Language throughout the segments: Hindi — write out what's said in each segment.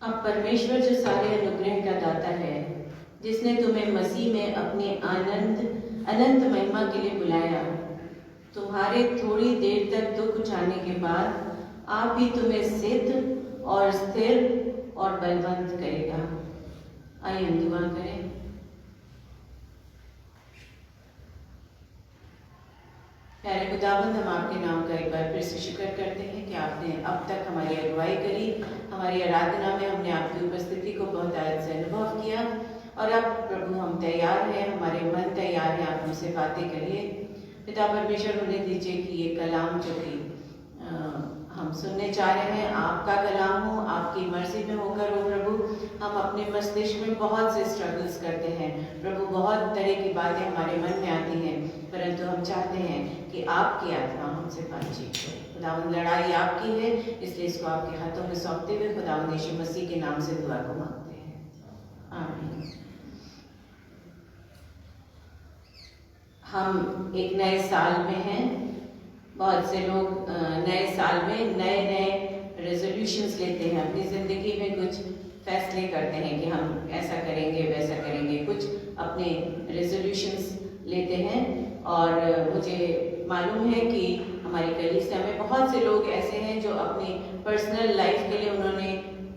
अब परमेश्वर जो सारे अनुग्रह का दाता है, जिसने तुम्हें मसीह में अपने अनंत महिमा के लिए बुलाया, तुम्हारे थोड़ी देर तक दुख उठाने के बाद आप ही तुम्हें सिद्ध और स्थिर और बलवंत करेगा। आइए हम दुआ करें। प्यारे खुदावंद, हम आपके नाम का एक बार फिर से शुक्र करते हैं कि आपने अब तक हमारी अगुवाई करी। हमारी आराधना में हमने आपकी उपस्थिति को बहुत आज से अनुभव किया और अब प्रभु हम तैयार हैं, हमारे मन तैयार है, आप हमसे बातें करिए। पिता परमेश्वर, उन्हें दीजिए कि ये कलाम जो कि हम सुनने चाह रहे हैं आपका कलाम हो, आपकी मर्जी में होकर हो। प्रभु, हम अपने मस्तिष्क में बहुत से स्ट्रगल्स करते हैं प्रभु, बहुत तरह की बातें हमारे मन में आती हैं, परंतु हम चाहते हैं कि आपकी आत्मा हमसे बातचीत हो। खुदावंद, लड़ाई आपकी है, इसलिए इसको आपके हाथों में सौंपते हुए खुदावंद यीशु मसीह के नाम से दुआ को मांगते हैं, आमीन। हम एक नए साल में हैं। बहुत से लोग नए साल में नए रेजोल्यूशंस लेते हैं, अपनी ज़िंदगी में कुछ फैसले करते हैं कि हम ऐसा करेंगे वैसा करेंगे, कुछ अपने रेजोल्यूशंस लेते हैं। और मुझे मालूम है कि हमारी कलीसिया में बहुत से लोग ऐसे हैं जो अपनी पर्सनल लाइफ के लिए उन्होंने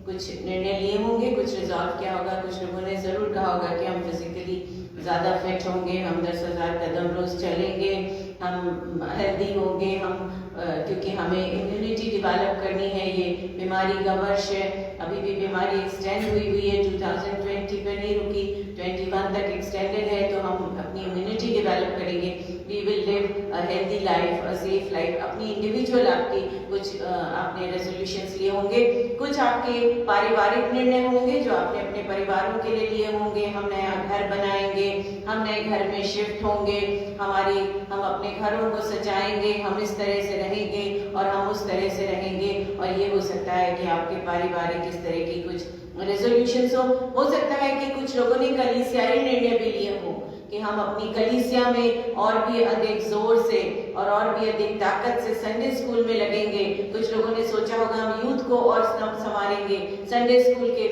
कुछ निर्णय लिए होंगे, कुछ रिजॉल्व किया होगा। कुछ लोगों ने ज़रूर कहा होगा कि हम फिजिकली ज़्यादा फिट होंगे, हम 10,000 कदम रोज़ चलेंगे, हम हेल्दी होंगे, हम क्योंकि हमें इम्यूनिटी डेवलप करनी है। ये बीमारी का वर्ष है, अभी भी बीमारी एक्सटेंड हुई है, 2020 पे नहीं रुकी, 21 तक एक्सटेंडेड है, तो हम अपनी इम्यूनिटी डेवलप करेंगे। We will live a healthy life, a safe life. अपनी इंडिविजुअल आपकी कुछ आपने रेजोल्यूशंस लिए होंगे, कुछ आपके पारिवारिक निर्णय होंगे जो आपने अपने परिवारों के लिए लिए होंगे। हम नया घर बनाएंगे, हम नए घर में शिफ्ट होंगे, हम अपने घरों को सजाएंगे, हम इस तरह से रहेंगे और हम उस तरह से रहेंगे। और ये हो सकता है कि आपके पारिवारिक इस तरह की कुछ रेजोल्यूशंस हो सकता है कि कुछ लोगों ने कलीसियाई निर्णय भी लिए हों कि हम अपनी कलीसिया में और भी अधिक जोर से और भी अधिक ताकत से संडे स्कूल में लगेंगे। कुछ लोगों ने सोचा होगा हम यूथ को और संवारेंगे, संडे स्कूल के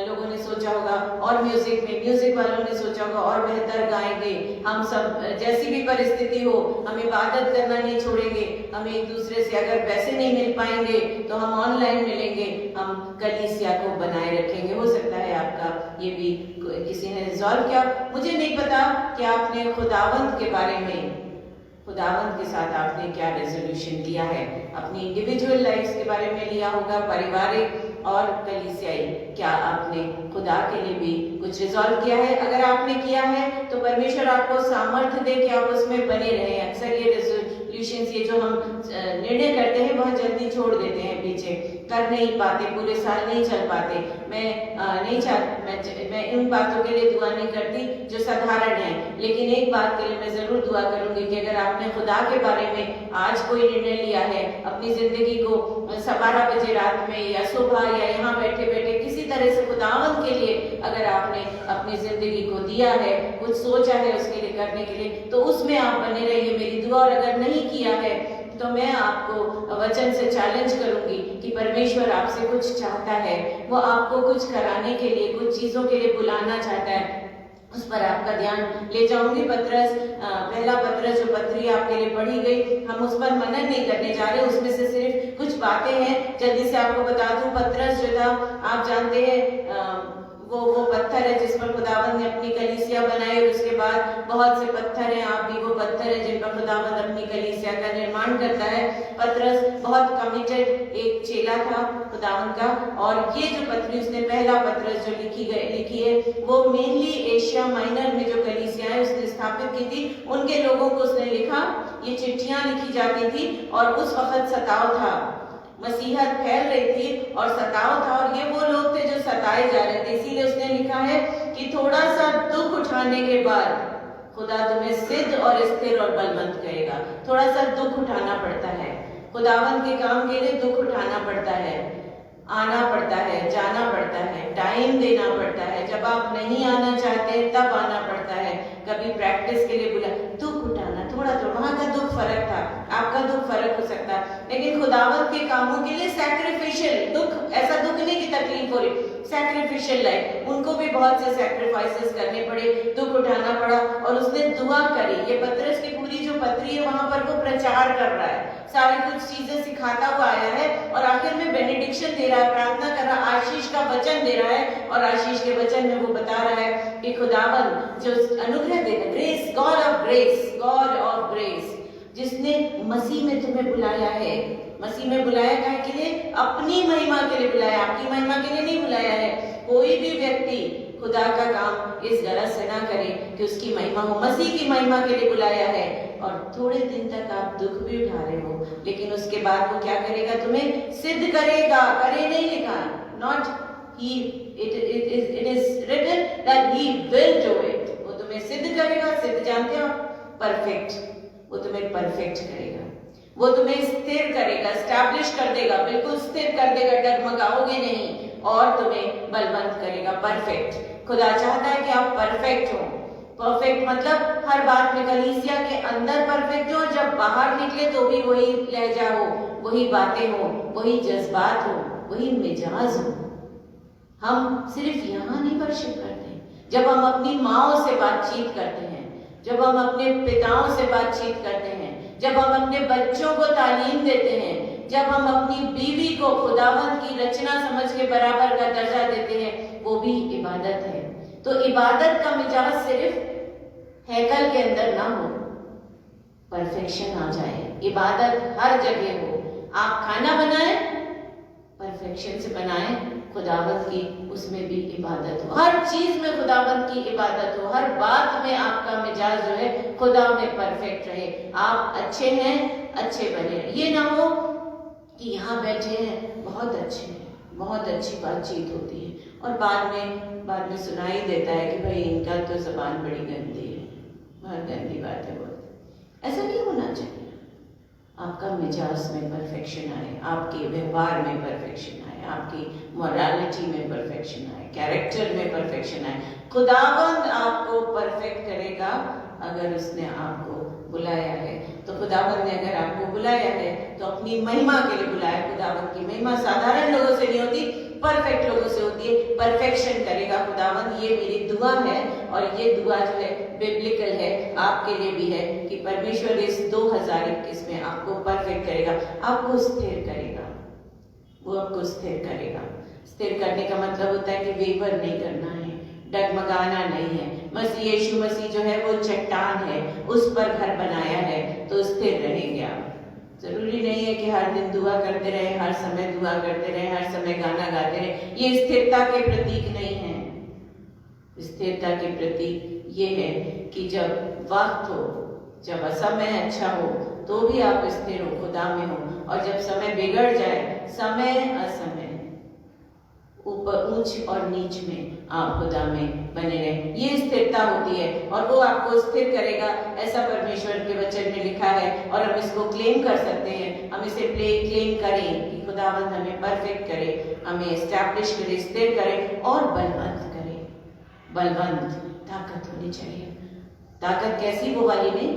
लोगों ने सोचा होगा, और म्यूजिक वालों ने सोचा होगा और बेहतर गाएंगे। हम सब जैसी भी परिस्थिति हो हम इबादत करना नहीं छोड़ेंगे, हम एक दूसरे से अगर पैसे नहीं मिल पाएंगे तो हम ऑनलाइन मिलेंगे, हम कलीसिया को बनाए रखेंगे। हो सकता है आपका ये भी किसी ने रिजॉल्व किया। मुझे नहीं पता कि आपने खुदावंद के बारे में, खुदावंद के साथ आपने क्या रेजोल्यूशन लिया है। अपनी इंडिविजुअल लाइफ के बारे में लिया होगा, पारिवारिक और कलीसियाई। क्या आपने खुदा के लिए भी कुछ रिजॉल्व किया है? अगर आपने किया है तो परमेश्वर आपको सामर्थ्य दे कि आप उसमें बने रहें। अक्सर ये रेजोल्यूशंस, ये जो हम निर्णय करते हैं, बहुत जल्दी छोड़ देते हैं पीछे, कर नहीं पाते, पूरे साल नहीं चल पाते। मैं इन बातों के लिए दुआ नहीं करती जो साधारण है, लेकिन एक बात के लिए मैं जरूर दुआ करूंगी कि अगर आपने खुदा के बारे में आज कोई निर्णय लिया है, अपनी जिंदगी को 12 बजे रात में या सुबह या यहाँ बैठे बैठे किसी तरह से खुदावंद के लिए अगर आपने अपनी जिंदगी को दिया है, कुछ सोचा है उसके लिए करने के लिए, तो उसमें आप बने रहिए, मेरी दुआ। और अगर नहीं किया है तो मैं आपको वचन से चैलेंज करूंगी कि परमेश्वर आपसे कुछ चाहता है, वो आपको कुछ कराने के लिए, कुछ चीजों के लिए बुलाना चाहता है। उस पर आपका ध्यान ले जाऊंगी। पहला पत्रस जो पत्री आपके लिए पढ़ी गई, हम उस पर मनन नहीं करने जा रहे, उसमें से सिर्फ कुछ बातें हैं। जल्दी से आपको बता दूं, पत्रस जो था, आप जानते हैं, वो पत्थर है जिस पर खुदावंद ने अपनी कलीसिया बनाई, और उसके बाद बहुत से पत्थर हैं, आप भी वो पत्थर है जिन पर खुदावंद अपनी कलीसिया का निर्माण करता है। पत्रस बहुत कमिटेड एक चेला था खुदावंद का, और ये जो पत्री उसने, पहला पत्रस जो लिखी है, वो मेनली एशिया माइनर में जो कलीसियाएं उसने स्थापित की थी, उनके लोगों को उसने लिखा। ये चिट्ठियां लिखी जाती थी और उस वक्त सताव था, मसीहत फैल रही थी और सताव था, और ये वो लोग थे जो सताए जा रहे थे। इसीलिए उसने लिखा है कि थोड़ा सा दुख उठाने के बाद खुदा तुम्हें सिद्ध और स्थिर और बलवंत करेगा। थोड़ा सा दुख उठाना पड़ता है, खुदावंद के काम के लिए दुख उठाना पड़ता है, आना पड़ता है, जाना पड़ता है, टाइम देना पड़ता है। जब आप नहीं आना चाहते तब आना पड़ता है। कभी प्रैक्टिस के लिए बुला, दुख उठाना, थोड़ा वहां का दुख फर्क था। आपका दुख फर्क हो सकता है, लेकिन खुदावंद के कामों के लिए सैक्रिफिशियल दुख, ऐसा दुख नहीं कि तकलीफ हो रही, सैक्रिफिशियल लाइफ, उनको भी बहुत से सैक्रिफाइसेस करने पड़े, दुख उठाना पड़ा, और उसने दुआ करी। ये पतरस की पूरी जो पत्री है वहां पर वो प्रचार कर रहा है, सारी कुछ चीजें सिखाता हुआ आया है, और आखिर में बेनेडिक्शन दे रहा है, प्रार्थना कर रहा है, आशीष का वचन दे रहा है, और आशीष के वचन में वो बता रहा है कि खुदावन जो अनुग्रह दे रहा, grace, God of grace, God of grace, जिसने मसीह में तुम्हें बुलाया है, मसीह में बुलाया काहे के लिए? अपनी महिमा के लिए बुलाया, आपकी महिमा के लिए नहीं बुलाया है। कोई भी व्यक्ति खुदा का काम इस गरज से ना करे कि उसकी महिमा हो, मसीह की महिमा के लिए बुलाया है। और थोड़े दिन तक आप दुख भी उठा रहे हो, लेकिन उसके बाद वो क्या करेगा? तुम्हें सिद्ध करेगा, करे नहीं लिखा, not he, it is written that he will do it, वो तुम्हें सिद्ध करेगा। सिद्ध जानते हो? परफेक्ट, वो तुम्हें परफेक्ट करेगा, वो तुम्हें स्थिर करेगा, स्टैब्लिश कर देगा, बिल्कुल स्थिर कर देगा, डगमगाओगे नहीं, और तुम्हें बलवंत करेगा, परफेक्ट। खुदा चाहता है कि आप परफेक्ट हो। परफेक्ट मतलब हर बात में, कलीसिया के अंदर परफेक्ट हो, जब बाहर निकले तो भी वही लहजा हो, वही बातें हो, वही जज्बात हो, वही मिजाज हो। हम सिर्फ यहाँ नहीं वर्शिप करते, जब हम अपनी माओ से बातचीत करते हैं, जब हम अपने पिताओं से बातचीत करते हैं, जब हम अपने बच्चों को तालीम देते हैं, जब हम अपनी बीवी को खुदावंद की रचना समझ के बराबर का दर्जा देते हैं, वो भी इबादत है। तो इबादत का मिजाज सिर्फ हैकल के अंदर ना हो, परफेक्शन आ जाए, इबादत हर जगह हो। आप खाना बनाएं, परफेक्शन से बनाएं, खुदावंद की उसमें भी इबादत हो, हर चीज में खुदावंद की इबादत हो, हर बात में आपका मिजाज जो है खुदा में परफेक्ट रहे। आप अच्छे हैं, अच्छे बने। ये ना हो कि यहाँ बैठे हैं, बहुत अच्छे हैं, बहुत अच्छी बातचीत होती है, और बाद में सुनाई देता है कि भाई इनका तो जबान बड़ी गंदी है, बहुत गंदी बात है बोलते। ऐसा नहीं होना चाहिए। आपका मिजाज में परफेक्शन आए, आपके व्यवहार में परफेक्शन आए, आपकी मोरालिटी में परफेक्शन आए, कैरेक्टर में परफेक्शन आए। खुदावंद आपको परफेक्ट करेगा अगर उसने आपको बुलाया है। तो खुदावंद ने अगर आपको बुलाया है तो अपनी महिमा के लिए बुलाया। खुदावंद की महिमा साधारण लोगों से नहीं होती, परफेक्ट लोगों से होती है। परफेक्शन करेगा खुदावंद, ये मेरी दुआ है, और ये दुआ जो है बिब्लिकल है, आपके लिए भी है कि परमेश्वर इस 2021 में आपको परफेक्ट करेगा, आपको स्थिर करेगा, वो आपको स्थिर करेगा। स्थिर करने का मतलब होता है कि वेवर नहीं करना है, डगमगाना नहीं है। मसीह यीशु मसीह जो है वो चट्टान है, उस पर घर बनाया है, तो स्थिर रहेंगे आप। जरूरी नहीं है कि हर दिन दुआ करते रहे, हर समय दुआ करते रहे, हर समय गाना गाते रहे, ये स्थिरता के प्रतीक नहीं है। स्थिरता के प्रतीक ये है कि जब वक्त हो, जब समय अच्छा हो, तो भी आप स्थिर हो, खुदा में हो, और जब समय बिगड़ जाए, समय असमय, ऊपर ऊंच और नीच में आप खुदा में बने रहे, ये स्थिरता होती है, और वो आपको स्थिर करेगा। ऐसा परमेश्वर के वचन में लिखा है, और हम इसको क्लेम कर सकते हैं। हम इसे क्लेम करें कि खुदावंद हमें परफेक्ट करे, हमें एस्टैब्लिश करे, स्थिर करे और बलवंत करे। बलवंत, ताकत होनी चाहिए। ताकत कैसी? वो वाली नहीं,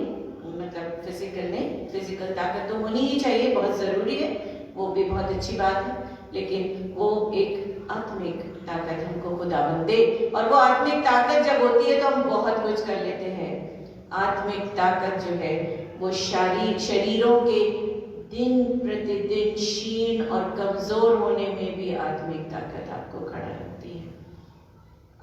मतलब फिजिकल नहीं, फिजिकल ताकत तो होनी ही चाहिए, बहुत जरूरी है, वो भी बहुत अच्छी बात है, लेकिन वो एक आत्मिक ताकत हमको खुदावंद दे। और वो आत्मिक ताकत जब होती है तो हम बहुत कुछ कर लेते हैं। आत्मिक ताकत जो है वो शरीरों के दिन प्रतिदिन क्षीण और कमजोर होने में भी आत्मिक ताकत आपको खड़ा रखती है।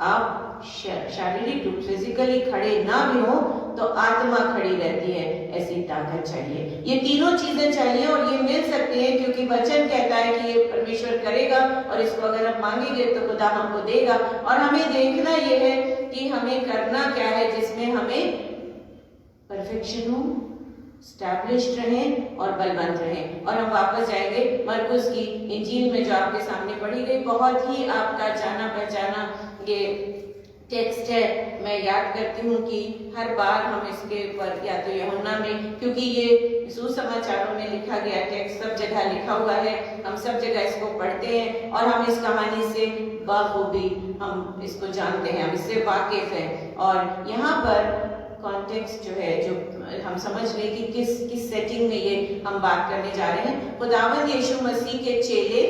आप शारीरिक रूप से फिजिकली खड़े ना भी हो तो आत्मा खड़ी रहती है, ऐसी ताकत चाहिए। ये तीनों चीजें चाहिए, और ये मिल सकती हैं क्योंकि वचन कहता है कि ये परमेश्वर करेगा, और इसको अगर हम मांगेंगे तो खुदा हमको देगा। और हमें देखना ये है कि हमें करना क्या है जिसमें हमें परफेक्शन हो, स्टैब्लिश्ड रहें और बलवंत रहें। और हम वापस जाएंगे मरकुस की इंजील में जो आपके सामने पढ़ी गई, बहुत ही आपका जाना पहचाना ये टेक्स्ट है। मैं याद करती हूँ कि हर बार हम इसके ऊपर, या तो यूहन्ना में, क्योंकि ये सुसमाचारों में लिखा गया टेक्स्ट, सब जगह लिखा हुआ है, हम सब जगह इसको पढ़ते हैं, और हम इस कहानी से बखूबी हम इसको जानते हैं, हम इससे वाकिफ हैं। और यहाँ पर कॉन्टेक्स्ट जो है, जो हम समझ लें कि किस सेटिंग में ये हम बात करने जा रहे हैं। खुदावंद यीशु मसीह के चेले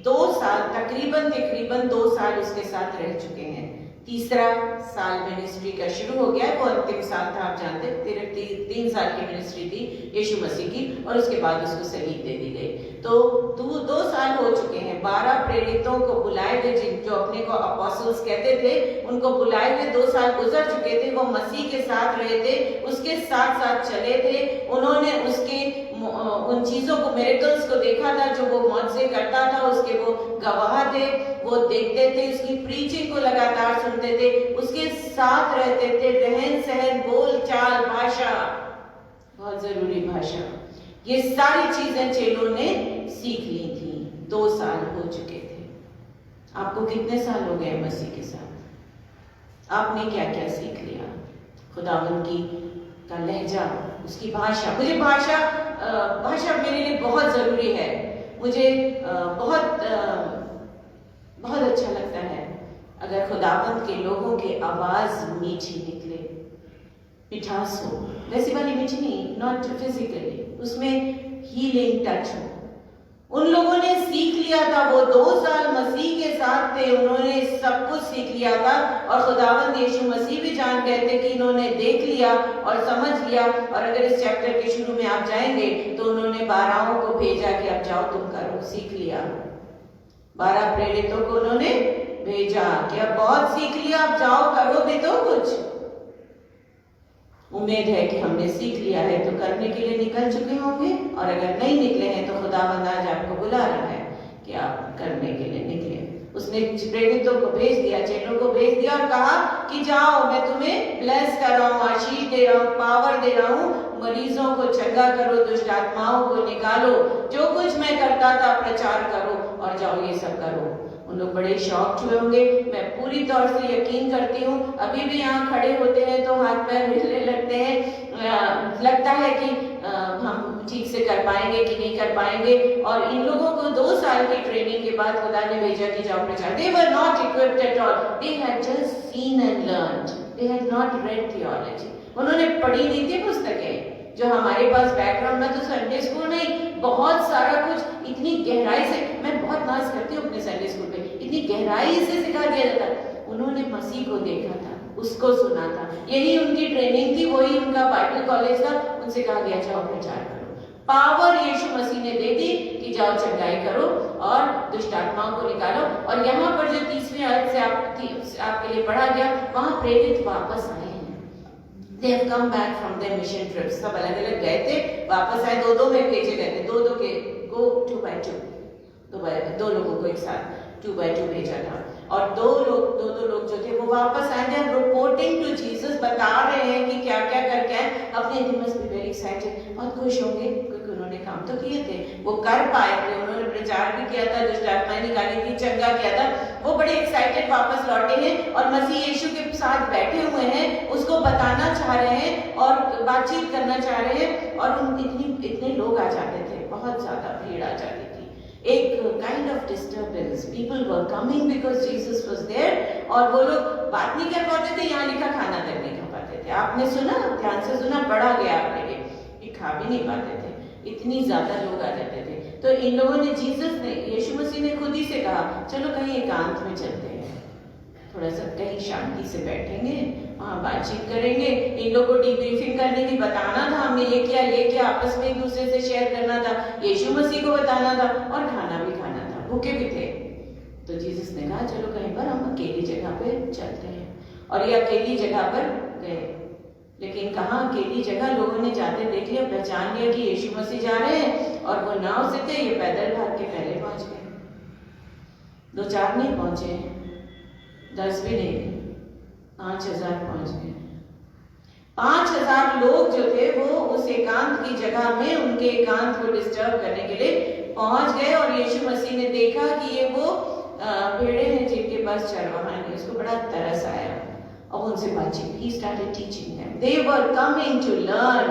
2 साल तकरीबन 2 साल उसके साथ रह चुके हैं। तीसरा साल मिनिस्ट्री का शुरू हो गया है, वो अंतिम साल था, आप जानते हैं। 3 साल की मिनिस्ट्री थी यीशु मसीह की, और उसके बाद उसको सलीब दे दी गई। तो 2 साल हो चुके हैं। 12 प्रेरितों को बुलाए हुए, जो अपने को अपोस्टल्स कहते थे, उनको बुलाए हुए 2 साल गुजर चुके थे। वो मसीह के साथ रहे थे, उसके साथ साथ चले थे। उन्होंने उसके उन चीजों को, मिरेकल्स को देखा था जो वो मौजज़े करता था, उसके वो गवाह थे। वो देखते थे, उसकी प्रीचिंग को लगातार सुनते थे, उसके साथ रहते थे। रहन सहन, बोल चाल, भाषा, बहुत जरूरी भाषा, ये सारी चीजें चेलों ने सीख ली थी। 2 साल हो चुके थे। आपको कितने साल हो गए मसीह के साथ? आपने क्या क्या सीख लिया? खुदावंद का लहजा, उसकी भाषा। मुझे भाषा मेरे लिए बहुत जरूरी है। मुझे बहुत अच्छा लगता है अगर खुदावंद के लोगों की आवाज मीठी निकले, मिठास हो। वैसी वाली मीठी नहीं, नॉट फिजिकली, उसमें हीलिंग टच हो। उन लोगों ने सीख लिया था, वो 2 साल मसीह के साथ थे, उन्होंने सब कुछ सीख लिया था। और खुदावंद यीशु मसीह भी जान गए थे कि इन्होंने देख लिया और समझ लिया। और अगर इस चैप्टर के शुरू में आप जाएंगे तो उन्होंने 12 को भेजा कि अब जाओ, तुम करो, सीख लिया। 12 प्रेरितों को उन्होंने भेजा कि अब बहुत सीख लिया, अब जाओ, करो भी तो कुछ। उम्मीद है कि हमने सीख लिया है तो करने के लिए निकल चुके होंगे, और अगर नहीं निकले हैं तो खुदावंद आज आपको बुला रहा है कि आप करने के लिए निकले। उसने प्रेरितों को भेज दिया, चेलों को भेज दिया और कहा कि जाओ, मैं तुम्हें ब्लेस कर रहा हूँ, आशीष दे रहा हूँ, पावर दे रहा हूँ। मरीजों को चंगा करो, दुष्ट आत्माओं को निकालो, जो कुछ मैं करता था प्रचार करो, और जाओ ये सब करो। उन लोग बड़े शॉक्ड हुए होंगे, मैं पूरी तौर से यकीन करती हूँ। अभी भी यहाँ खड़े होते हैं तो हाथ पैर हिलने लगते हैं, लगता है कि हम ठीक से कर पाएंगे कि नहीं कर पाएंगे। और इन लोगों को 2 साल की ट्रेनिंग के बाद खुदा ने भेजा कि जाओ प्रचार। They were not equipped at all. They had just seen and learned. They had not read theology. उन्होंने पढ़ी नहीं थी पुस्तकें जो हमारे पास बैकग्राउंड में। तो संडे स्कूल में बहुत सारा कुछ इतनी गहराई से, मैं बहुत नाज करती हूँ अपने संडे स्कूल पे, इतनी गहराई से सिखा दिया जाता। उन्होंने मसीह को देखा था, उसको सुना था, यही उनकी ट्रेनिंग थी, वही उनका बाइबल कॉलेज था। उनसे कहा गया जाओ प्रचार करो। पावर यीशु मसीह ने दे दी कि जाओ चंगाई करो और दुष्ट आत्माओं को निकालो। और यहाँ पर जो 30वीं आयत से आपके लिए पढ़ा गया, वहां प्रेरित वापस आए हैं। They have come back from their mission trips. सब अलग अलग गए थे, वापस आए, 2-2 में भेजे गए थे, 2-2 के go 2 by 2, 2 लोगों को एक साथ 2 by 2 भेजा था। और 2 लोग जो थे वो वापस आए थे, रिपोर्टिंग टू जीसस, बता रहे हैं कि क्या क्या करके आए। अपने दिन मस्ट बी वेरी एक्साइटेड, बहुत खुश होंगे क्योंकि उन्होंने काम तो किए थे, वो कर पाए थे, उन्होंने प्रचार भी किया था, दुष्ट आत्माएं निकाली थी, चंगा किया था। वो बड़े एक्साइटेड वापस लौटे हैं और मसीह यीशु के साथ बैठे हुए हैं, उसको बताना चाह रहे हैं और बातचीत करना चाह रहे हैं। और इतने लोग आ जाते थे, बहुत ज्यादा भीड़ आ जाती थी, एक kind of disturbance. People were coming because Jesus was there, और वो लोग बात नहीं कर पाते थे, यहाँ लिखा खाना तक नहीं खा पाते थे। आपने सुना, ध्यान से सुना, पढ़ा गया आपके लिए कि खा भी नहीं पाते थे, इतनी ज्यादा लोग आ जाते थे। तो इन लोगों ने, यीशु मसीह ने खुद ही से कहा चलो कहीं एकांत में चलते हैं, थोड़ा सा कहीं शांति से बैठेंगे, वहाँ बातचीत करेंगे। इन लोगों को डीब्रीफिंग करनी थी, बताना था हमने ये किया, आपस में एक दूसरे से शेयर करना था, यीशु मसीह को बताना था, और खाना भी खाना था, भूखे भी थे। तो जीसस ने कहा चलो कहीं पर हम अकेली जगह पे चलते हैं, और ये अकेली जगह पर गए। लेकिन कहाँ अकेली जगह, लोगों ने जाते देख लिया, पहचान लिया कि यीशु मसीह जा रहे हैं, और वो नाव से थे, ये पैदल भाग के पहले पहुंच गए। 2-4 नहीं पहुंचे, 10 भी नहीं, 5000 पहुंच गए। 5000 लोग जो थे वो उस एकांत की जगह में उनके एकांत को डिस्टर्ब करने के लिए पहुंच गए। और यीशु मसीह ने देखा कि ये वो भेड़े हैं जिनके पास चरवाहा नहीं, उसको बड़ा तरस आया और उनसे बातचीत। He started teaching them. They were coming to learn.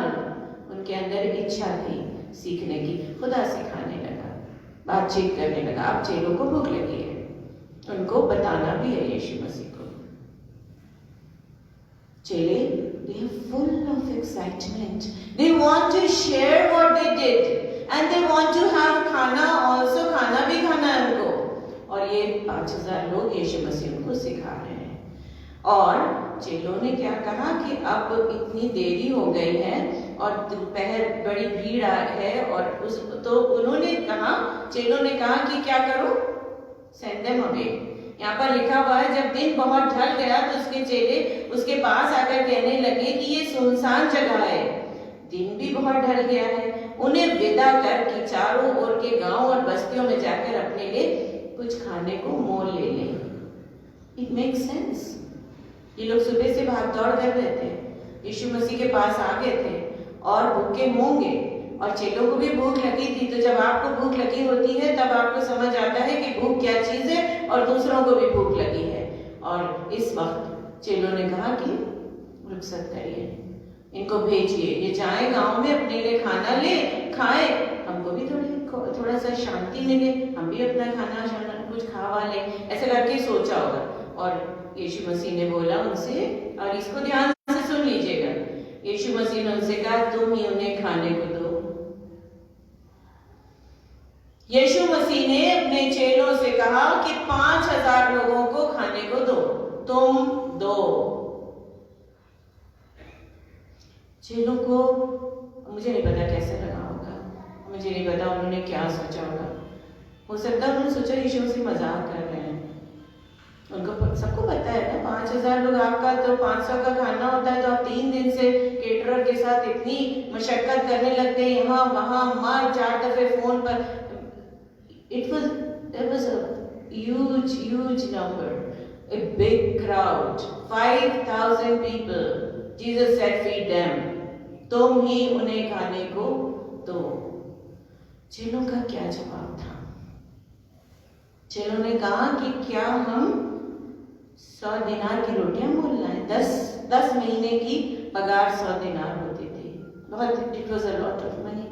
उनके अंदर इच्छा थी सीखने की, खुदा सिखाने लगा, बातचीत करने लगा। अब चेलों को भूख लगी है, उनको बताना भी है यीशु मसीह को। चेले, they are full of excitement. They want to share what they did and they want to have खाना also, खाना भी खाना है उनको। और ये 5000 लोग यीशु मसीह उनको सिखा रहे हैं। और चेलों ने क्या कहा कि अब इतनी देरी हो गई है और दोपहर बड़ी भीड़ है और तो उन्होंने कहा, चेलों ने कहा कि क्या करो, सेंड देम अवे। यहाँ पर लिखा हुआ है जब दिन बहुत ढल गया तो उसके चेले उसके पास आकर कहने लगे कि ये सुनसान जगह है, दिन भी बहुत ढल गया है, उन्हें विदा कर कि चारों ओर के गांव और बस्तियों में जाकर अपने लिए कुछ खाने को मोल ले लें। It makes sense. ये लोग सुबह से भाग दौड़ कर रहे थे, यीशु मसीह के पास आ गए थे और भूखे होंगे और चेलों को भी भूख लगी थी। तो जब आपको भूख लगी होती है तब आपको समझ आता है कि भूख क्या चीज है और दूसरों को भी भूख लगी है। और इस वक्त चेलों ने कहा कि रुखसत करिए, इनको भेजिए, ये जाए गांव में अपने लिए खाना ले, खाए, हमको भी थोड़ा सा शांति मिले, हम भी अपना खाना कुछ खावा ले, ऐसे करके सोचा होगा। और यीशु मसीह ने बोला उनसे, और इसको ध्यान से सुन लीजिएगा, यीशु मसीह ने उनसे कहा तुम ही उन्हें खाने को दो। यीशु मसीह ने अपने चेलों से कहा कि 5000 लोगों को खाने को दो, तुम दो। चेलों को मुझे नहीं पता कैसे लगा होगा, मुझे नहीं पता उन्होंने क्या सोचा होगा। हो सकता है उन्होंने सोचा यीशु मसीह मजाक कर रहे हैं। उनको सबको पता है ना 5000 लोग आपका तो 500 का खाना होता है, तो आप 3 दिन से केटरर के साथ इतनी मशक्कत करने लगते हैं, यहाँ वहाँ मार 4 दफे फोन पर। It was a huge number, a big crowd, 5000 people. Jesus said, feed them. तुम ही उन्हें खाने को दो। चेलों का क्या जवाब था? चेलों ने कहा कि क्या हम 100 दिनार की रोटियां मोल लाएं? 10 महीने की पगार 100 दिनार होती थी, बहुत, it was a lot of money.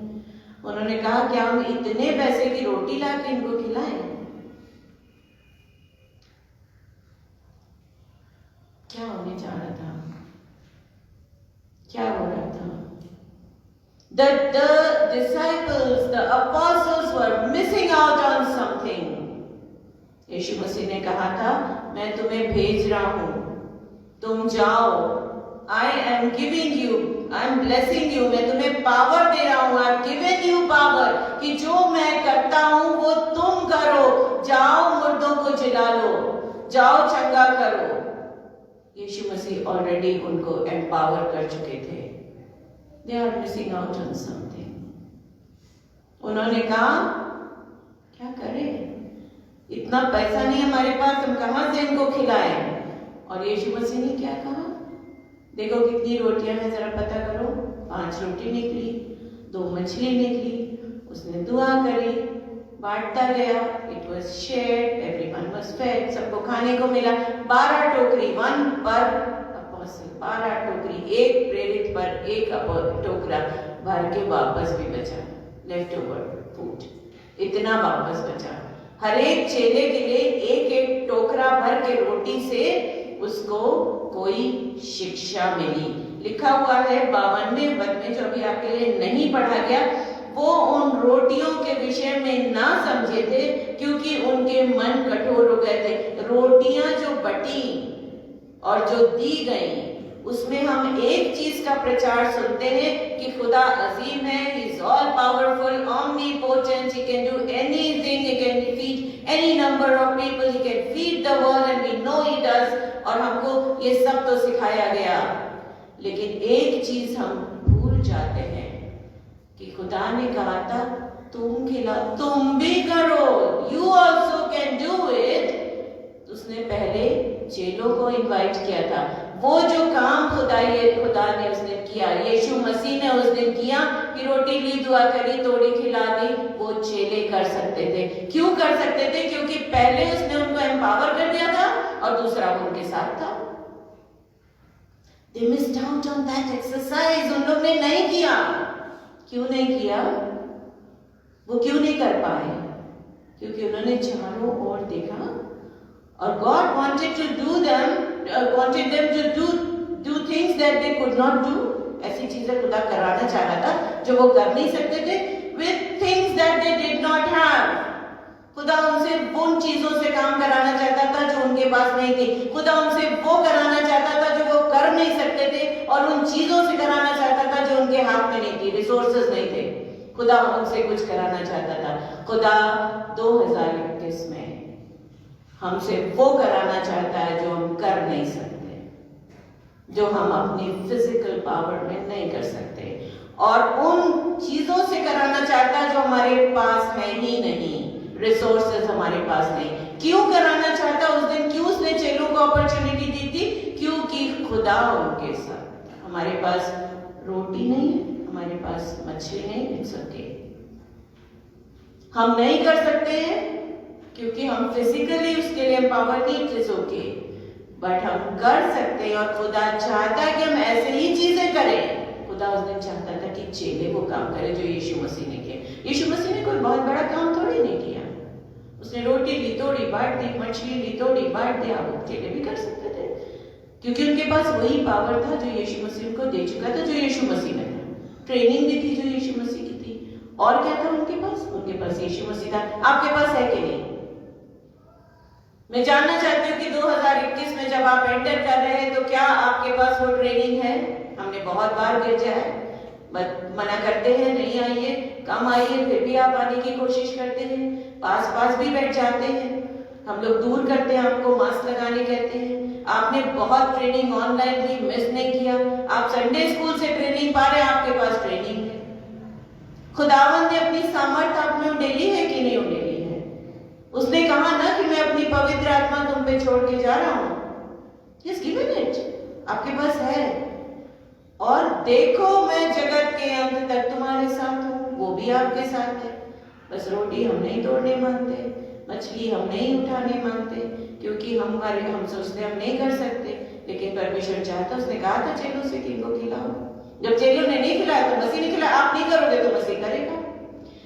उन्होंने कहा क्या हम इतने पैसे की रोटी ला के इनको खिलाएं? क्या होने जा रहा था, क्या हो रहा था? The disciples, the apostles were missing out on something. यीशु मसीह ने कहा था मैं तुम्हें भेज रहा हूं, तुम जाओ, I am giving you, I am blessing you, मैं तुम्हें पावर दे रहा हूं, I have given you power, कि जो मैं करता हूं वो तुम करो, जाओ मुर्दों को जिला लो, जाओ चंगा करो। यीशु मसीह ऑलरेडी उनको एम्पावर कर चुके थे। They are missing out on something. उन्होंने कहा क्या करें, इतना पैसा नहीं हमारे पास, हम कहां से इनको खिलाएं? और यीशु मसीह ने क्या कहा, देखो कितनी रोटियां हैं जरा पता करो। 5 रोटी निकली, 2 मछली निकली, उसने दुआ करी, बांटता गया, it was shared, everyone was fed, सबको खाने को मिला। 12 टोकरी, 1 पर अपोस्टल, 12 टोकरी, एक प्रेरित पर 1 टोकरा भर के वापस भी बचा, लेफ्ट ओवर फूड, इतना वापस बचा। हर एक चेले के लिए 1-1 टोकरा भर के रोटी से उसको कोई शिक्षा मिली। लिखा हुआ है 52वें पद में, जो अभी आपके लिए नहीं पढ़ा गया, वो उन रोटियों के विषय में ना समझे थे क्योंकि उनके मन कठोर हो गए थे। रोटियां जो बटी और जो दी गई उसमें हम एक चीज का प्रचार सुनते हैं कि खुदा अजीम है, he is all powerful, omnipotent, he can do anything, he can feed any number of people, he can feed the world and we know he does, और हमको ये सब तो सिखाया गया। लेकिन एक चीज हम भूल जाते हैं कि खुदा ने कहा था तुम खिलाओ, तुम भी करो, you also can do it। उसने पहले चेलों को इनवाइट किया था, वो जो काम खुदा ने उस दिन किया, यीशु मसीह ने उस दिन किया कि रोटी ली, दुआ करी, तोड़ी, खिला दी, वो चेले कर सकते थे। क्यों कर सकते थे? क्योंकि पहले उसने उनको एम्पावर कर दिया था और दूसरा उनके साथ था। They missed out on that exercise, उन लोग ने नहीं किया। क्यों नहीं किया? वो क्यों नहीं कर पाए? क्योंकि उन्होंने चारों ओर देखा और God wanted them to do things that they could not do, ऐसी चीजें खुदा कराना चाह रहा था जो वो कर नहीं सकते थे, with things that they did not have. खुदा उनसे उन चीजों से काम कराना चाहता था जो उनके पास नहीं थी। खुदा उनसे वो कराना चाहता था जो वो कर नहीं सकते थे, और उन चीजों से कराना चाहता था जो उनके हाथ में नहीं थी, रिसोर्सेज नहीं थे। खुदा उनसे कुछ कराना चाहता था। खुदा 2021 में हमसे वो कराना चाहता है जो हम कर नहीं सकते, जो हम अपनी फिजिकल पावर में नहीं कर सकते, और उन चीजों से कराना चाहता है जो हमारे पास है ही नहीं, रिसोर्सेज हमारे पास नहीं। क्यों कराना चाहता उस दिन? क्यों उसने चेलों को अपॉर्चुनिटी दी थी? क्योंकि खुदा उनके साथ। हमारे पास रोटी नहीं है, हमारे पास मछली नहीं, इट्स ओके। हम नहीं कर सकते हैं क्योंकि हम फिजिकली उसके लिए एम्पावर नहीं, इट्स ओके, बट हम कर सकते हैं, और खुदा चाहता है कि हम ऐसे ही चीजें करें। खुदा उस दिन चाहता था कि चेले वो काम करें जो यीशु मसीह ने किया। यीशु मसीह ने कोई बहुत बड़ा काम थोड़ी नहीं किया। उसने रोटी ली, तोड़ी, बांट दी, मछली ली, तोड़ी, बांट दिया। वो चेले भी कर सकते थे क्योंकि उनके पास वही पावर था जो यीशु मसीह उनको दे चुका था, जो यीशु मसीह ने था। ट्रेनिंग भी थी जो यीशु मसीह की थी। और क्या था उनके पास? उनके पास यीशु मसीह था। आपके पास है कि नहीं? मैं जानना चाहती हूँ कि 2021 में जब आप एंटर कर रहे हैं तो क्या आपके पास वो ट्रेनिंग है? हमने बहुत बार गिरजा है, मना करते हैं नहीं आइए, कम आइए, फिर भी आप आने की कोशिश करते हैं, पास भी बैठ जाते हैं। हम लोग दूर करते हैं, आपको मास्क लगाने कहते हैं। आपने बहुत ट्रेनिंग ऑनलाइन ली, मिस नहीं किया। आप संडे स्कूल से ट्रेनिंग पा रहे हैं, आपके पास ट्रेनिंग है। खुदावंद ने अपनी सामर्थ आप में उड़ेली है कि नहीं उड़ेली है? उसने कहा ना कि मैं अपनी पवित्र आत्मा तुम पे छोड़ के जा रहा हूं। Just give it. आपके पास है। और देखो मैं जगत के अंत तक तुम्हारे साथ हूँ, वो भी आपके साथ है। बस रोटी हम नहीं तोड़ने मांगते, मछली हम नहीं उठाने मांगते, क्योंकि हम सोचते हम नहीं कर सकते, लेकिन परमेश्वर चाहता। उसने कहा था चेलों से कि इनको खिलाओ। जब चेलों ने नहीं खिलाया तो मसीह ने खिलाया। आप नहीं करोगे तो मसीह करेगा।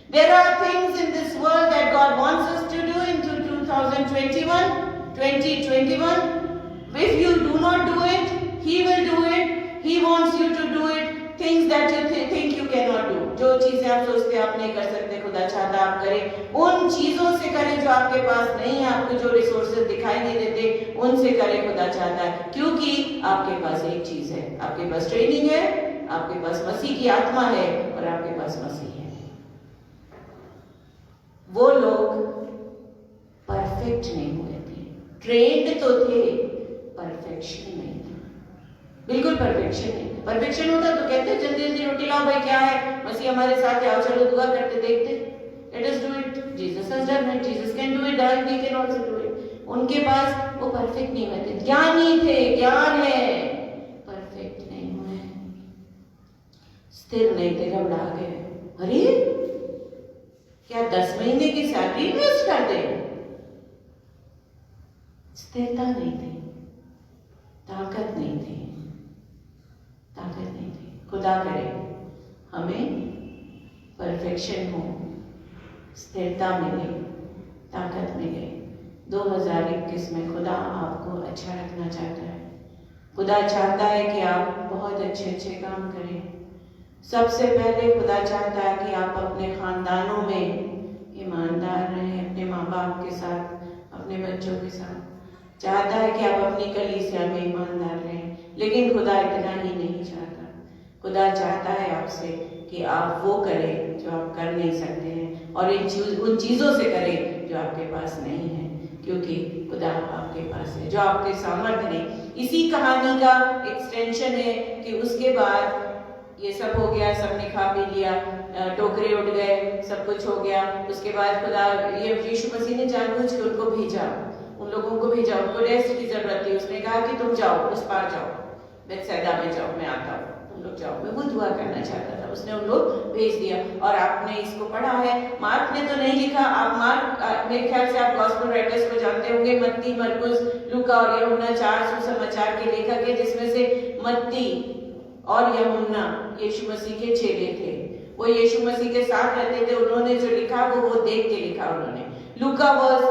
There are things in this world that God wants us to do in 2021. If you do not do it, He will do it. He wants you to do it. Things that you think you cannot do. जो चीजें आप सोचते आप नहीं कर सकते, खुदा चाहता आप करें। उन चीजों से करें जो आपके पास नहीं है, आपको जो रिसोर्सेज दिखाई नहीं देते, उनसे करें। खुदा चाहता है क्योंकि आपके पास एक चीज है, आपके पास ट्रेनिंग है, आपके पास मसीह की आत्मा है, और आपके पास मसीह है। वो लोग परफेक्ट नहीं हुए थे, ट्रेंड तो थे, परफेक्शन नहीं था, बिल्कुल परफेक्शन नहीं था। परफेक्शन होता तो कहते जल्दी जल्दी रोटी लाओ भाई, क्या है, मसीह हमारे साथ है, आओ चलो दुआ करते देखते, let us do it, Jesus has done it, Jesus can do it, we can also do it. उनके पास वो परफेक्ट नहीं हुए थे, ज्ञानी थे, ज्ञान है, परफेक्ट नहीं हुए, स्थिर नहीं थे, घबरा गए। अरे क्या 10 महीने की सैलरी इन्वेस्ट कर दे? स्थिरता नहीं थी, ताकत नहीं थी, ताकत नहीं थी। खुदा करे हमें परफेक्शन हो, स्थिरता मिले, ताकत मिले। 2021 में खुदा आपको अच्छा रखना चाहता है। खुदा चाहता है कि आप बहुत अच्छे अच्छे काम करें। सबसे पहले खुदा चाहता है कि आप अपने खानदानों में ईमानदार रहें, अपने माँ बाप के साथ, अपने बच्चों के साथ। चाहता है कि आप अपनी कलीसिया में ईमानदार रहें, लेकिन खुदा इतना ही नहीं चाहता। खुदा चाहता है आपसे कि आप वो करें जो आप कर नहीं सकते हैं, और उन चीज़ों से करें जो आपके पास नहीं है, क्योंकि खुदा आपके पास है, जो आपके सामर्थ्य नहीं। इसी कहानी का एक्सटेंशन है कि उसके बाद ये सब हो गया, सबने खा पी लिया, टोकरे उठ गए, सब कुछ हो गया। उसके बाद खुदा ये यीशु मसीह ने जानबूझ के उनको भेजा, उन लोगों को भेजा, उनको रेस्ट की जरूरत थी। उसने कहा कि तुम जाओ, उस पार जाओ, बेथसेदा में जाओ, मैं आता हूँ, तुम लोग जाओ। मैं वो दुआ करना चाहता था, उसने उन लोग भेज दिया। और आपने इसको पढ़ा है, मार्क ने तो नहीं लिखा, आप मार्क मेरे ख्याल से आप गॉस्पेल राइटर्स को जानते होंगे, मत्ती, मरकुस, लूका और यूहन्ना 4 सुसमाचार के लेखक है, जिसमें से मत्ती और यूहन्ना यीशु मसीह के चेले थे। वो यीशु मसीह के साथ रहते थे। उन्होंने जो लिखा वो देख के लिखा उन्होंने। लूका वाज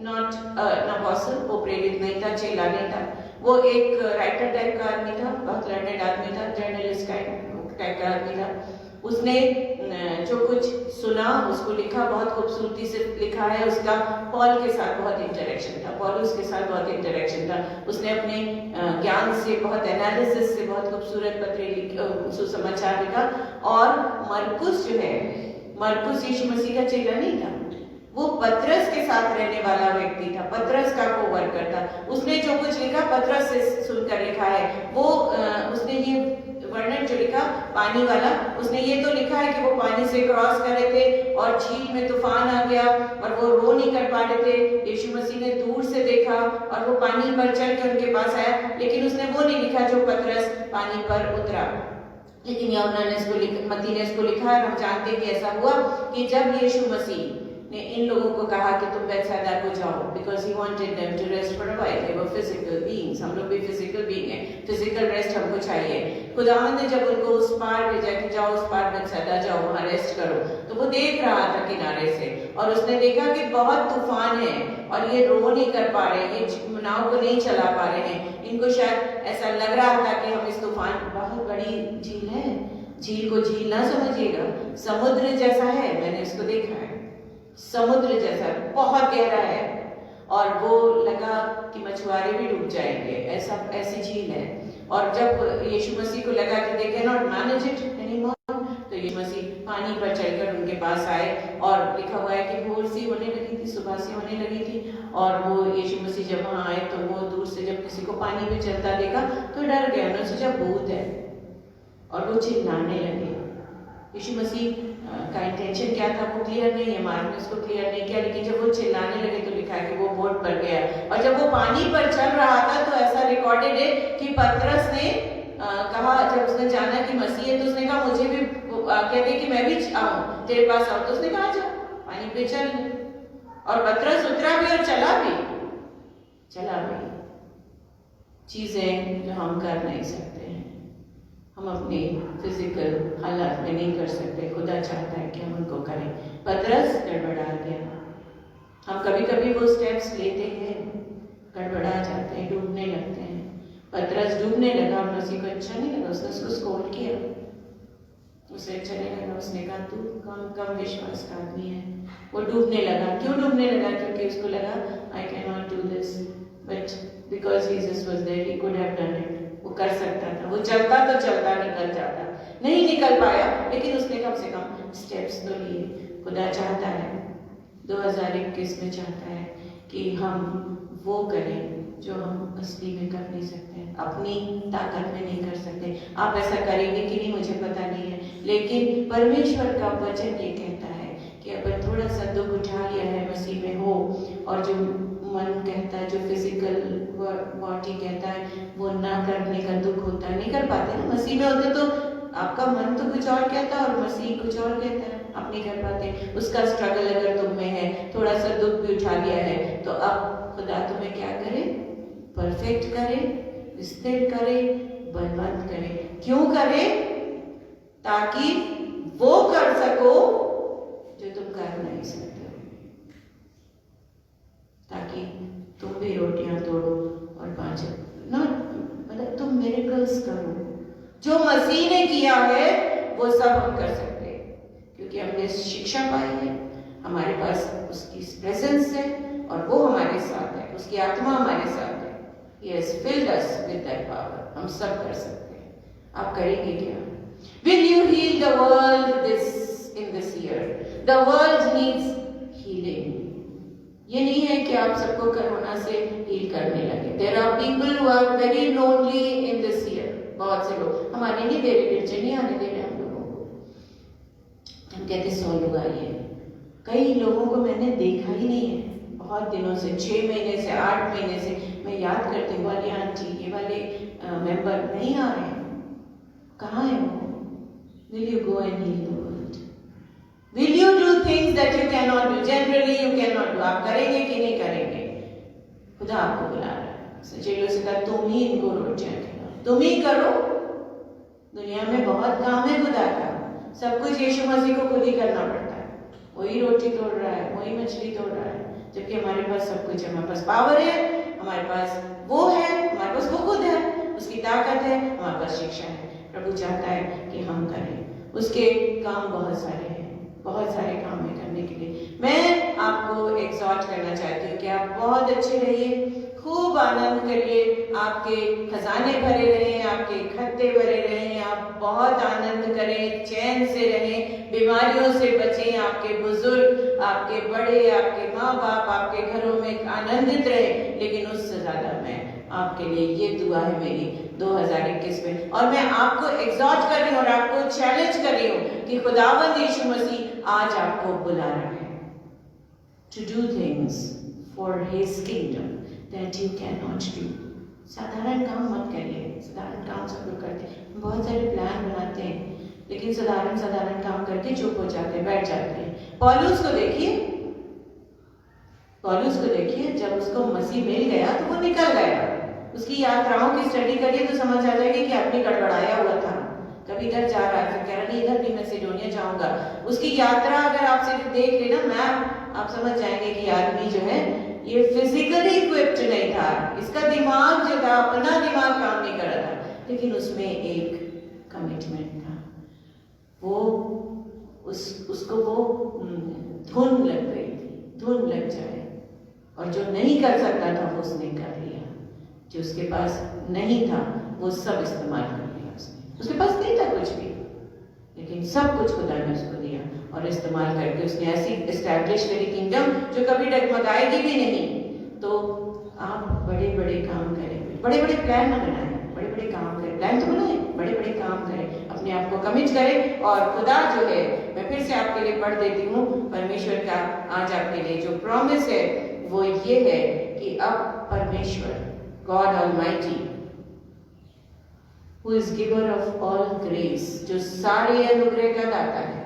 नॉट एन अपोस्टल, वो प्रेरित नहीं था, चेला नहीं था। वो एक राइटर टाइप का आदमी था, बहुत लर्नेड आदमी था, जर्नलिस्ट टाइप का आदमी था। उसने जो कुछ सुना उसको लिखा, बहुत खूबसूरती से लिखा है। उसका पॉल के साथ बहुत इंटरेक्शन था, पॉलुस के साथ बहुत इंटरेक्शन था। उसने अपने ज्ञान से, बहुत एनालिसिस से बहुत खूबसूरत पत्र सुसमाचार लिखा। और मरकुस जो है, मरकुस यीशु मसीह का चेला नहीं था, वो पतरस के साथ रहने वाला व्यक्ति था, पतरस का कोवर्कर था। उसने जो कुछ लिखा पतरस से सुनकर लिखा है। वो उसने ये वर्णन जो लिखा पानी वाला, उसने ये तो लिखा है कि वो पानी से क्रॉस कर रहे थे और झील में तूफान आ गया और वो रो नहीं कर पा रहे थे। यीशु मसीह ने दूर से देखा और वो पानी पर चढ़ के उनके पास आया, लेकिन उसने वो नहीं लिखा जो पतरस पानी पर उतरा। लेकिन यूहन्ना ने इसको मत्ती ने इसको लिखा है। हम जानते हैं कि ऐसा हुआ कि जब यीशु मसीह ने इन लोगों को कहा कि तुम बेथसादा को जाओ, because he wanted them to rest for a while, they were physical beings, हम लोग भी फिजिकल बीइंग हैं, फिजिकल रेस्ट हमको चाहिए। खुदावंद ने जब उनको उस पार भेजा कि जाओ उस पार बेथसादा जाओ, वहां रेस्ट करो, तो वो देख रहा था किनारे से और उसने देखा कि बहुत तूफान है और ये रो नहीं कर पा रहे, ये नाव को नहीं चला पा रहे हैं। इनको शायद ऐसा लग रहा था कि हम इस तूफान, बहुत बड़ी झील है, झील को झील ना समझिएगा, समुद्र जैसा है, मैंने इसको देखा है, समुद्र जैसा बहुत गहरा है। और वो लगा कि मछुआरे भी डूब जाएंगे, ऐसी झील है। और जब यीशु मसीह को लगा कि they can not manage it anymore, तो यीशु मसीह पानी पर चलकर उनके पास आए। और लिखा हुआ है कि भोर सी होने लगी थी, सुबह से होने लगी थी। और वो यीशु मसीह जब वहां आए तो वो दूर से जब किसी को पानी पे चलता देखा तो डर गया, उन्होंने सोचा भूत है और वो चिल्लाने लगे। यीशु मसीह का इंटेंशन क्या था वो क्लियर नहीं है, मार्क ने उसको क्लियर नहीं किया, लेकिन जब वो चिल्लाने लगे तो लिखा है कि वो बोट पर गया। और जब वो पानी पर चल रहा था तो ऐसा रिकॉर्डेड है कि पतरस ने कहा, जब उसने जाना कि मसीह है तो उसने कहा मुझे भी कहते कि मैं भी आऊं तेरे पास आऊं, तो उसने कहा जा पानी पे चल। और पतरस उतरा भी और चला भी। चीजें जो हम कर नहीं सकते हैं, हम अपने फिजिकल हालात में नहीं कर सकते, खुदा चाहता है कि हम उनको करें। पतरस गड़बड़ा गया। हम कभी कभी वो स्टेप्स लेते हैं, गड़बड़ा जाते हैं, डूबने लगते हैं। पतरस डूबने लगा और मसीह को अच्छा नहीं लगा, उसने उसको स्कोल्ड किया, उसे अच्छा नहीं लगा। उसने कहा तू कम विश्वास का आदमी है। वो डूबने लगा। क्यों डूबने लगा? क्योंकि उसको लगा I can not do this, but because Jesus was there he could have done it. वो कर सकता था, वो चलता तो चलता, निकल जाता, नहीं निकल पाया, लेकिन उसने कम से कम स्टेप्स तो लिए। खुदा चाहता है 2021 में चाहता है कि हम वो करें जो हम असली में कर नहीं सकते, अपनी ताकत में नहीं कर सकते। आप ऐसा करेंगे कि नहीं मुझे पता नहीं है, लेकिन परमेश्वर का वचन ये कहता है कि अगर थोड़ा सा दुख उठा लिया है मसीह में हो, और जो मन कहता है, जो फिजिकल बॉडी कहता है वो ना करने का दुख होता है, नहीं कर पाते ना। मसीह में होते तो आपका मन तो कुछ और कहता है और मसीह कुछ और कहता है, आप नहीं कर पाते। उसका स्ट्रगल अगर तुम में है, थोड़ा सा दुख भी उठा लिया है, तो अब खुदा तुम्हें क्या करे? परफेक्ट करे, स्थिर करे, बलवंत करे। क्यों करे? ताकि वो कर सको जो तुम कर नहीं सकते, ताकि तुम भी रोटियां तोड़ो और पांच ना, मतलब तुम मिरेकल्स करो। जो मसीह ने किया है वो सब हम कर सकते हैं, क्योंकि हमने शिक्षा पाई है, हमारे पास उसकी प्रेजेंस है और वो हमारे साथ है, उसकी आत्मा हमारे साथ है। He has filled us with that power. हम सब कर सकते हैं। आप करेंगे क्या? Will you heal the world in this year? The world needs healing. ये नहीं है कि आप सबको कोरोना से हील करने लगे। There are people who are very lonely in this year. बहुत से लोग हमारे नहीं दे रहे, नीचे नहीं आने दे रहे हम लोगों को। हम कहते 100 लोग आइए। कई लोगों को मैंने देखा ही नहीं है बहुत दिनों से, 6 महीने से, 8 महीने से। मैं याद करती हूँ वाली आंटी, ये वाले मेंबर नहीं आ रहे हैं, कहाँ है वो? Will you go and heal the world? Will you do things that you cannot do? Generally you cannot do. आप करेंगे कि नहीं करेंगे? खुदा आपको बुला रहा है। सचेलों से कहा तुम ही इनको रोटियां खिलाओ, तुम ही करो। दुनिया में बहुत काम है खुदा का, सब कुछ यीशु मसीह को खुद ही करना पड़ता है। वही रोटी तोड़ रहा है, वही मछली तोड़ रहा है, जबकि हमारे पास सब कुछ है। हमारे पास पावर है, हमारे पास वो है, हमारे पास ताकत है, हमारे पास शिक्षा है। प्रभु चाहता है कि हम करें, उसके काम बहुत सारे हैं, बहुत सारे काम है करने के लिए। मैं आपको एक्सहॉर्ट करना चाहती हूँ कि आप बहुत अच्छे रहिए, खूब आनंद करिए, आपके खजाने भरे रहें, आपके खत्ते भरे रहें, आप बहुत आनंद करें, चैन से रहें, बीमारियों से बचें, आपके बुजुर्ग, आपके बड़े, आपके माँ बाप आपके घरों में आनंदित रहें। लेकिन उससे ज़्यादा मैं आपके लिए ये दुआ है मेरी 2021 में, और मैं आपको एक्सहॉर्ट कर रही हूँ और आपको चैलेंज कर रही हूँ कि खुदावंद यीशु मसीह आज आपको बुला रहा है to do things for his kingdom that you cannot do. साधारण काम मत करिए। साधारण काम सब लोग करते हैं, बहुत सारे प्लान बनाते हैं, लेकिन साधारण काम करके चुप हो जाते हैं, बैठ जाते हैं। पौलुस को देखिए, जब उसको मसीह मिल गया तो वो निकल गया। उसकी यात्राओं की स्टडी करिए तो समझ आ जाएगी कि आदमी गड़बड़ाया हुआ था, कभी इधर जा रहा था, कह रहा नहीं इधर भी मैसेडोनिया जाऊंगा। उसकी यात्रा अगर आप सिर्फ देख लेना मैप, आप समझ जाएंगे कि आदमी जो है ये फिजिकली इक्विप्ड नहीं था, इसका दिमाग जो था, अपना दिमाग काम नहीं कर रहा था, लेकिन उसमें एक कमिटमेंट था। वो उसको वो धुन लग गई थी, धुन लग जाए, और जो नहीं कर सकता था वो उसने कर लिया, जो उसके पास नहीं था वो सब इस्तेमाल कर लिया उसने। उसके पास नहीं था कुछ भी, लेकिन सब कुछ खुदा ने उसको दिया, और इस्तेमाल करके उसने ऐसी एस्टैब्लिश करी किंगडम जो कभी डगमगाएगी भी नहीं। तो आप बड़े बड़े काम करें, बड़े बड़े प्लान न बनाएं, बड़े बड़े काम करें, प्लान तो बनाएं, बड़े बड़े काम करें, अपने आप को कमिट करें। और खुदा जो है, मैं फिर से आपके लिए पढ़ देती हूँ, परमेश्वर का आज आपके लिए जो प्रॉमिस है वो ये है कि अब परमेश्वर God almighty who is giver of all grace, जो सारे अनुग्रह का दाता है,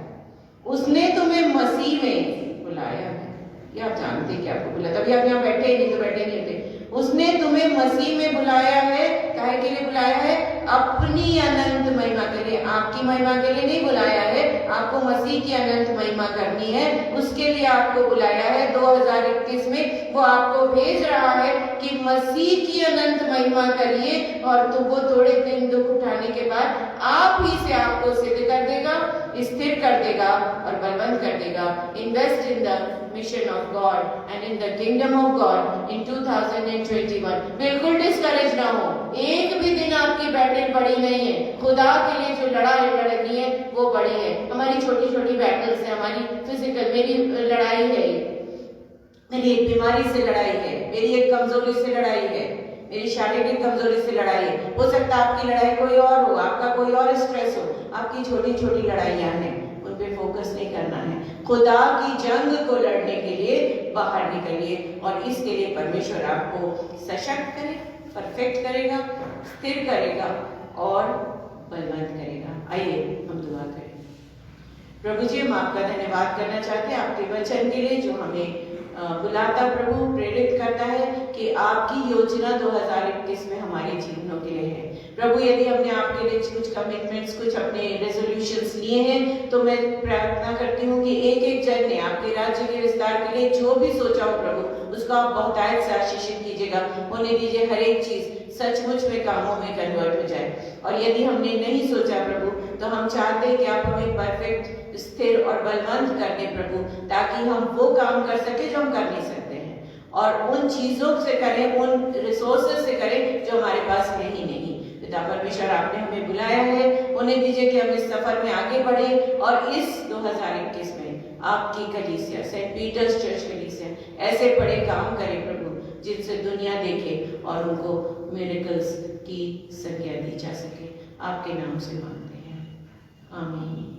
उसने तुम्हें मसीह में बुलाया है। ये आप जानते हैं कि आपको बुलाया, तभी आप यहाँ बैठे ही नहीं तो बैठे नहीं थे। उसने तुम्हें मसीह में बुलाया है, काहे के लिए बुलाया है? अपनी अनंत महिमा के लिए, आपकी महिमा के लिए नहीं बुलाया है, आपको मसीह की अनंत महिमा करनी है, उसके लिए आपको बुलाया है। 2021 में वो आपको भेज रहा है कि मसीह की अनंत महिमा करिए, और तो वो थोड़े दिन दुख उठाने के बाद आप ही से आपको सिद्ध कर देगा, स्थिर कर देगा और बलवंत कर देगा। Invest in the mission of God and in the kingdom of God in 2021। बिल्कुल डिस्करेज ना हो, एक भी दिन आपकी बैटल बड़ी नहीं है। खुदा के लिए जो लड़ाई लड़नी है वो बड़ी है। हमारी छोटी छोटी बैटल्स है, हमारी फिजिकल, मेरी लड़ाई है, मेरी एक बीमारी से लड़ाई है, मेरी एक कमजोरी से लड़ाई है, मेरी शारीरिक कमजोरी से लड़ाई है। हो सकता है आपकी लड़ाई कोई और हो, आपका कोई और स्ट्रेस हो, आपकी छोटी छोटी लड़ाइयां हैं, उन पे फोकस नहीं करना है। खुदा की जंग को लड़ने के लिए बाहर निकलिए, और इसके लिए परमेश्वर आपको सशक्त करे, परफेक्ट करेगा, स्थिर करेगा और बलवंत करेगा। आइए हम दुआ करें। प्रभु जी, हम आपका धन्यवाद करना चाहते हैं आपके वचन के लिए, जो हमें बुलाता प्रभु, प्रेरित करता है कि आपकी योजना 2021 में हमारे जीवनों के लिए है। प्रभु, यदि हमने आपके लिए कुछ कमिटमेंट्स, कुछ अपने रेजोल्यूशंस लिए हैं, तो मैं प्रार्थना करती हूँ कि एक एक जन ने आपके राज्य के विस्तार के लिए जो भी सोचा हो प्रभु, उसको आप बहुतायत से आशीषित कीजिएगा, होने दीजिए हर एक चीज सचमुच में कामों में कन्वर्ट हो जाए। और यदि हमने नहीं सोचा प्रभु, तो हम चाहते हैं कि आप हमें परफेक्ट, स्थिर और बलवंत कर दें प्रभु, ताकि हम वो काम कर सके जो हम कर नहीं सकते हैं, और उन चीजों से करें, उन रिसोर्सेज से करें जो हमारे पास है ही नहीं। पिता परमेश्वर, आपने हमें बुलाया है, उन्हें दीजिए कि हम इस सफर में आगे बढ़े, और इस 2021 में आपकी कलीसिया, सेंट पीटर्स चर्च कलीसिया, ऐसे बड़े काम करें प्रभु, जिनसे दुनिया देखे और उनको मिरेकल्स की संज्ञा दी जा सके। आपके नाम से मांगते हैं, आमीन।